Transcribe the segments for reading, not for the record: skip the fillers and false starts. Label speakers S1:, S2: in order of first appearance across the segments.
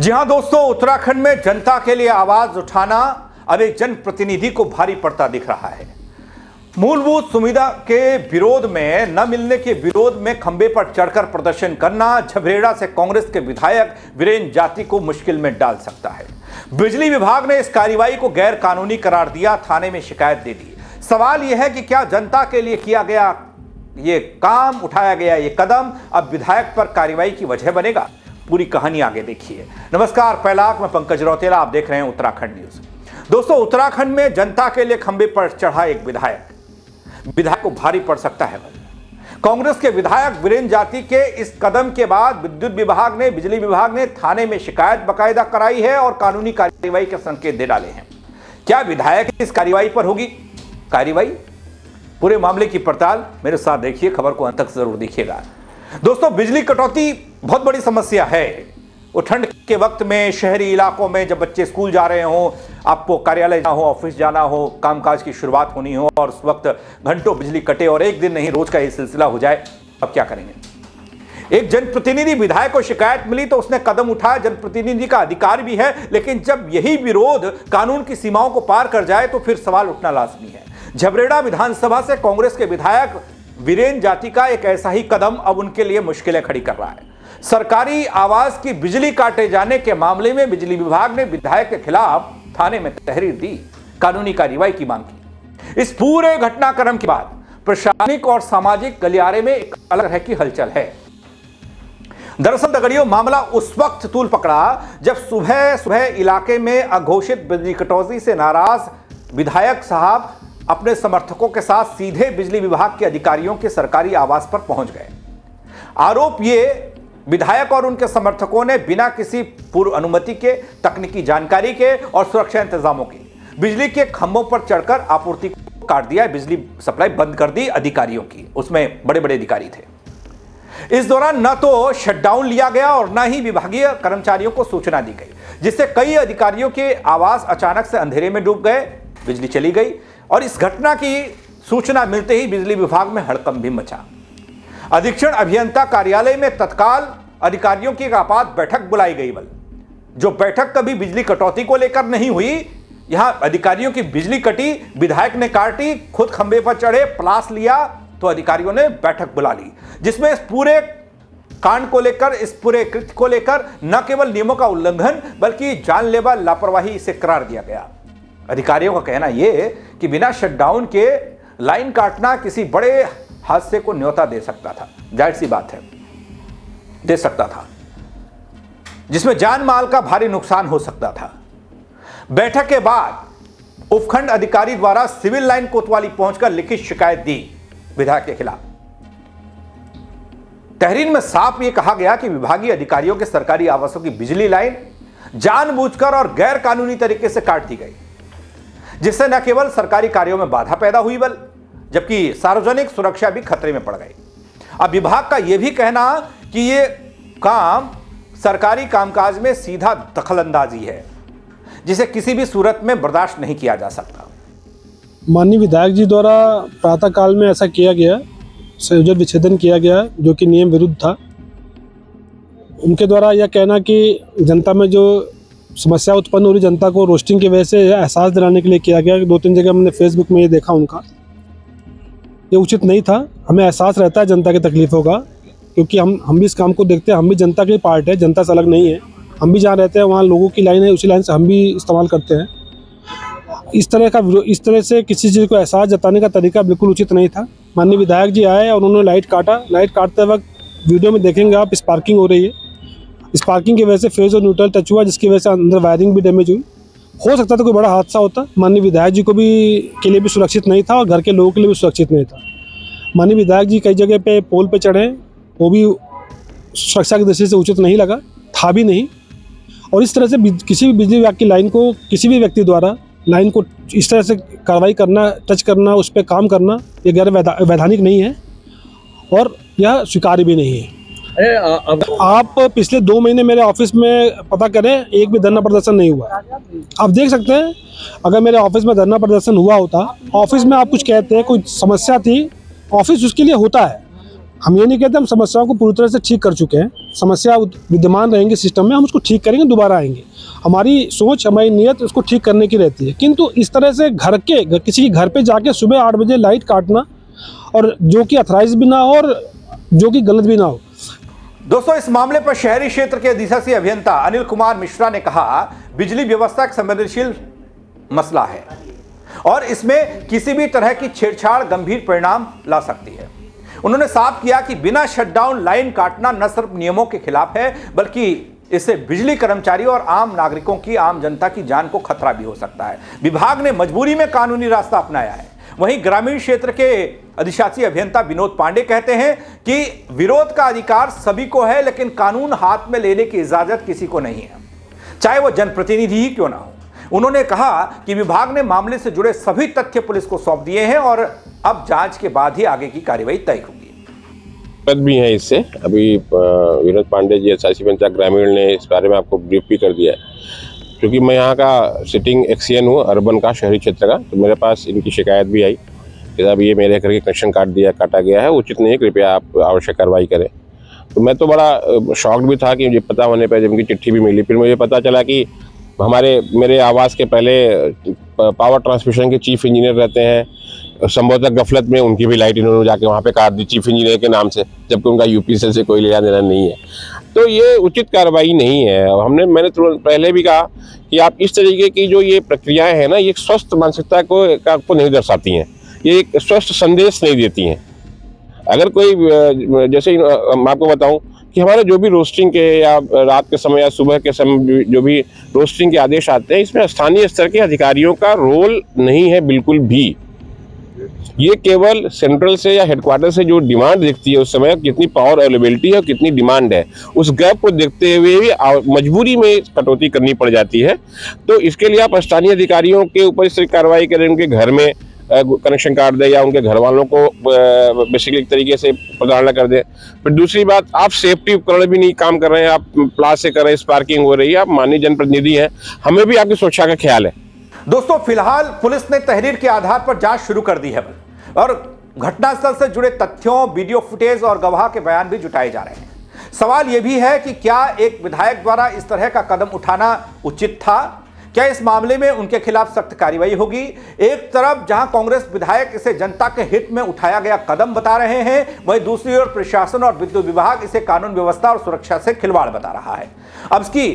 S1: जी हां दोस्तों, उत्तराखंड में जनता के लिए आवाज उठाना अब एक जनप्रतिनिधि को भारी पड़ता दिख रहा है। मूलभूत सुविधा के विरोध में, न मिलने के विरोध में खंबे पर चढ़कर प्रदर्शन करना झबरेड़ा से कांग्रेस के विधायक वीरेंद्र जाति को मुश्किल में डाल सकता है। बिजली विभाग ने इस कार्रवाई को गैर कानूनी करार दिया, थाने में शिकायत दे दी। सवाल यह है कि क्या जनता के लिए किया गया ये काम, उठाया गया ये कदम अब विधायक पर कार्रवाई की वजह बनेगा? पूरी कहानी आगे देखिए। नमस्कार, पहला मैं पंकज रौतेला, आप देख रहे हैं उत्तराखंड न्यूज। दोस्तों, उत्तराखंड में जनता के लिए खंबे पर चढ़ा एक विधायक को भारी पड़ सकता है। कांग्रेस के विधायक वीरेंद्र जाति के इस कदम के बाद विद्युत विभाग ने, बिजली विभाग ने थाने में शिकायत बाकायदा कराई है और कानूनी कार्रवाई के संकेत दे डाले हैं। क्या विधायक इस कार्रवाई पर होगी कार्रवाई? पूरे मामले की पड़ताल मेरे साथ देखिए, खबर को अंत तक जरूर देखिएगा। दोस्तों, बिजली कटौती बहुत बड़ी समस्या है। वो ठंड के वक्त में शहरी इलाकों में जब बच्चे स्कूल जा रहे हों, आपको कार्यालय जाना हो, ऑफिस जाना हो, कामकाज की शुरुआत होनी हो और उस वक्त घंटों बिजली कटे और एक दिन नहीं रोज का ये सिलसिला हो जाए, अब क्या करेंगे? एक जनप्रतिनिधि विधायक को शिकायत मिली तो उसने कदम उठाया। जनप्रतिनिधि का अधिकार भी है, लेकिन जब यही विरोध कानून की सीमाओं को पार कर जाए तो फिर सवाल उठना लाजमी है। झबरेड़ा विधानसभा से कांग्रेस के विधायक वीरेंद्र जाति का एक ऐसा ही कदम अब उनके लिए मुश्किलें खड़ी कर रहा है। सरकारी आवास की बिजली काटे जाने के मामले में बिजली विभाग ने विधायक के खिलाफ थाने में तहरीर दी, कानूनी कार्रवाई की मांग की। इस पूरे घटनाक्रम के बाद प्रशासनिक और सामाजिक गलियारे में एक अलग तरह की हलचल है। दरअसल दगड़ियों, मामला उस वक्त तूल पकड़ा जब सुबह सुबह इलाके में अघोषित बिजली कटौती से नाराज विधायक साहब अपने समर्थकों के साथ सीधे बिजली विभाग के अधिकारियों के सरकारी आवास पर पहुंच गए। आरोप ये, विधायक और उनके समर्थकों ने बिना किसी पूर्व अनुमति के, तकनीकी जानकारी के और सुरक्षा इंतजामों के बिजली के खंभों पर चढ़कर आपूर्ति को काट दिया, बिजली सप्लाई बंद कर दी अधिकारियों की। उसमें बड़े बड़े अधिकारी थे। इस दौरान न तो शटडाउन लिया गया और न ही विभागीय कर्मचारियों को सूचना दी गई, जिससे कई अधिकारियों के आवास अचानक से अंधेरे में डूब गए, बिजली चली गई और इस घटना की सूचना मिलते ही बिजली विभाग में हड़कंप भी मचा। अधीक्षण अभियंता कार्यालय में तत्काल अधिकारियों की एक आपात बैठक बुलाई गई। जो बैठक कभी बिजली कटौती को लेकर नहीं हुई, यहां अधिकारियों की बिजली कटी, विधायक ने काटी, खुद खंबे पर चढ़े, प्लास लिया तो अधिकारियों ने बैठक बुला ली, जिसमें इस पूरे कांड को लेकर, इस पूरे कृत्य को लेकर न केवल नियमों का उल्लंघन बल्कि जानलेवा लापरवाही से करार दिया गया। अधिकारियों का कहना यह कि बिना शटडाउन के लाइन काटना किसी बड़े हादसे को न्योता दे सकता था। जाहिर सी बात है, दे सकता था, जिसमें जान माल का भारी नुकसान हो सकता था। बैठक के बाद उपखंड अधिकारी द्वारा सिविल लाइन कोतवाली पहुंचकर लिखित शिकायत दी विधायक के खिलाफ। तहरीर में साफ यह कहा गया कि विभागीय अधिकारियों के सरकारी आवासों की बिजली लाइन जानबूझकर और गैर कानूनी तरीके से काट दी गई, जिससे न केवल सरकारी कार्यों में बाधा पैदा हुई जबकि सार्वजनिक सुरक्षा भी खतरे में पड़ गई। अब विभाग का यह भी कहना कि यह काम सरकारी कामकाज में सीधा दखलंदाजी है, जिसे किसी भी सूरत में बर्दाश्त नहीं किया जा सकता।
S2: माननीय विधायक जी द्वारा प्रातःकाल में ऐसा किया गया, संयोजन विच्छेदन किया गया, जो कि नियम विरुद्ध था। उनके द्वारा यह कहना कि जनता में जो समस्या उत्पन्न हो रही, जनता को रोस्टिंग की वजह से एहसास दिलाने के लिए किया गया। 2-3 जगह हमने फेसबुक में ये देखा उनका, ये उचित नहीं था। हमें एहसास रहता है जनता की तकलीफों का, क्योंकि हम भी इस काम को देखते हैं। हम भी जनता की पार्ट है, जनता से अलग नहीं है। हम भी जहाँ रहते हैं वहाँ लोगों की लाइन है, उसी लाइन से हम भी इस्तेमाल करते हैं। इस तरह से किसी चीज़ को एहसास जताने का तरीका बिल्कुल उचित नहीं था। माननीय विधायक जी आए और उन्होंने लाइट काटा। लाइट काटते वक्त वीडियो में देखेंगे आप, स्पार्किंग हो रही है। स्पार्किंग की वजह से फेज और न्यूट्रल टच हुआ, जिसकी वजह से अंदर वायरिंग भी डैमेज हुई। हो सकता था कोई बड़ा हादसा होता। माननीय विधायक जी को भी के लिए भी सुरक्षित नहीं था और घर के लोगों के लिए भी सुरक्षित नहीं था। माननीय विधायक जी कई जगह पे पोल पे चढ़े, वो भी सुरक्षा की दृष्टि से उचित नहीं लगा, था भी नहीं। और इस तरह से किसी भी बिजली विभाग की लाइन को किसी भी व्यक्ति द्वारा लाइन को इस तरह से कार्रवाई करना, टच करना, उस पर काम करना, ये गैर वैधानिक नहीं है और यह स्वीकार्य भी नहीं है। आप पिछले 2 महीने मेरे ऑफिस में पता करें, एक भी धरना प्रदर्शन नहीं हुआ। आप देख सकते हैं, अगर मेरे ऑफिस में धरना प्रदर्शन हुआ होता, ऑफिस में आप कुछ कहते हैं, कोई समस्या थी, ऑफिस उसके लिए होता है। हम ये नहीं कहते हम समस्याओं को पूरी तरह से ठीक कर चुके हैं, समस्या विद्यमान रहेंगी सिस्टम में, हम उसको ठीक करेंगे, दोबारा आएंगे। हमारी सोच, हमारी नीयत उसको ठीक करने की रहती है। किंतु इस तरह से किसी के घर पे जाके सुबह 8 बजे लाइट काटना, और जो कि अथराइज भी ना हो और जो कि गलत भी ना हो।
S1: दोस्तों, इस मामले पर शहरी क्षेत्र के अधिशासी अभियंता अनिल कुमार मिश्रा ने कहा, बिजली व्यवस्था एक संवेदनशील मसला है और इसमें किसी भी तरह की छेड़छाड़ गंभीर परिणाम ला सकती है। उन्होंने साफ किया कि बिना शटडाउन लाइन काटना न सिर्फ नियमों के खिलाफ है, बल्कि इससे बिजली कर्मचारी और आम नागरिकों की, आम जनता की जान को खतरा भी हो सकता है। विभाग ने मजबूरी में कानूनी रास्ता अपनाया है। वहीं ग्रामीण क्षेत्र के अधिशासी अभियंता विनोद पांडे कहते हैं कि विरोध का अधिकार सभी को है, लेकिन कानून हाथ में लेने की इजाजत किसी को नहीं है, चाहे वो जनप्रतिनिधि ही क्यों ना हो। उन्होंने कहा कि विभाग ने मामले से जुड़े सभी तथ्य पुलिस को सौंप दिए हैं और अब जांच के बाद ही आगे की कार्रवाई तय होगी।
S3: पद भी है इससे। अभी विनोद पांडे जी एसआईसी पंचायत ग्रामीण ने इस बारे में आपको ब्रीफ भी कर दिया है। क्योंकि मैं यहाँ का सिटिंग एक्सीएन हूँ, अर्बन का, शहरी क्षेत्र का, तो मेरे पास इनकी शिकायत भी आई कि साहब ये मेरे घर के कनेक्शन काटा गया है, उचित नहीं है, कृपया आप आवश्यक कार्रवाई करें। तो मैं तो बड़ा शॉक्ड भी था कि मुझे पता होने पर, जब उनकी चिट्ठी भी मिली, फिर मुझे पता चला कि मेरे आवास के पहले पावर ट्रांसमिशन के चीफ इंजीनियर रहते हैं, संभवतः गफलत में उनकी भी लाइट इन्होंने जाके वहाँ पे काट दी चीफ इंजीनियर के नाम से, जबकि उनका यूपीसीएल से कोई लेना देना नहीं है। तो ये उचित कार्रवाई नहीं है। मैंने तुरंत पहले भी कहा कि आप इस तरीके की जो ये प्रक्रियाएं हैं ना, ये एक स्वस्थ मानसिकता को नहीं दर्शाती हैं, ये एक स्वस्थ संदेश नहीं देती हैं। अगर कोई, जैसे मैं आपको बताऊं कि हमारे जो भी रोस्टिंग के या रात के समय या सुबह के समय जो भी रोस्टिंग के आदेश आते हैं, इसमें स्थानीय स्तर के अधिकारियों का रोल नहीं है बिल्कुल भी। ये केवल सेंट्रल से या हेडक्वार्टर से जो डिमांड दिखती है उस समय, कितनी पावर अवेलेबिलिटी है और कितनी डिमांड है, उस गैप को देखते हुए भी मजबूरी में कटौती करनी पड़ जाती है। तो इसके लिए आप स्थानीय अधिकारियों के ऊपर इस कार्रवाई करें, उनके घर में कनेक्शन काट दे या उनके घर वालों को बेसिकली एक तरीके से प्रताड़ना कर दे। फिर दूसरी बात, आप सेफ्टी उपकरण भी नहीं काम कर रहे हैं, आप प्लास से कर रहे हैं, स्पार्किंग हो रही है, आप माननीय जनप्रतिनिधि हैं, हमें भी आपकी सुरक्षा का ख्याल है।
S1: दोस्तों, फिलहाल पुलिस ने तहरीर के आधार पर जांच शुरू कर दी है और घटनास्थल से जुड़े तथ्यों, वीडियो फुटेज और गवाह के बयान भी जुटाए जा रहे हैं। सवाल यह भी है कि क्या एक विधायक द्वारा इस तरह का कदम उठाना उचित था? क्या इस मामले में उनके खिलाफ सख्त कार्रवाई होगी? एक तरफ जहां कांग्रेस विधायक इसे जनता के हित में उठाया गया कदम बता रहे हैं, वहीं दूसरी ओर प्रशासन और विद्युत विभाग इसे कानून व्यवस्था और सुरक्षा से खिलवाड़ बता रहा है। अब इसकी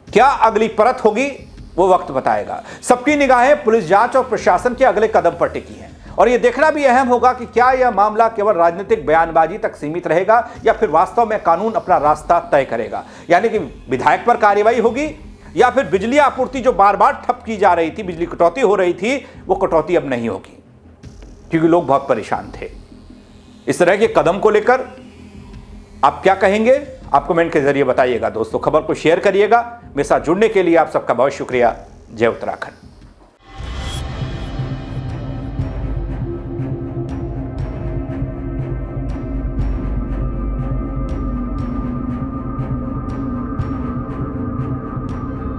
S1: क्या अगली परत होगी, वो वक्त बताएगा। सबकी निगाहें पुलिस जांच और प्रशासन के अगले कदम पर टिकी हैं और यह देखना भी अहम होगा कि क्या यह मामला केवल राजनीतिक बयानबाजी तक सीमित रहेगा या फिर वास्तव में कानून अपना रास्ता तय करेगा। यानी कि विधायक पर कार्रवाई होगी या फिर बिजली आपूर्ति जो बार बार ठप की जा रही थी, बिजली कटौती हो रही थी, वो कटौती अब नहीं होगी, क्योंकि लोग बहुत परेशान थे। इस तरह के कदम को लेकर आप क्या कहेंगे, आप कमेंट के जरिए बताइएगा। दोस्तों, खबर को शेयर करिएगा। मेरे साथ जुड़ने के लिए आप सबका बहुत शुक्रिया। जय उत्तराखंड।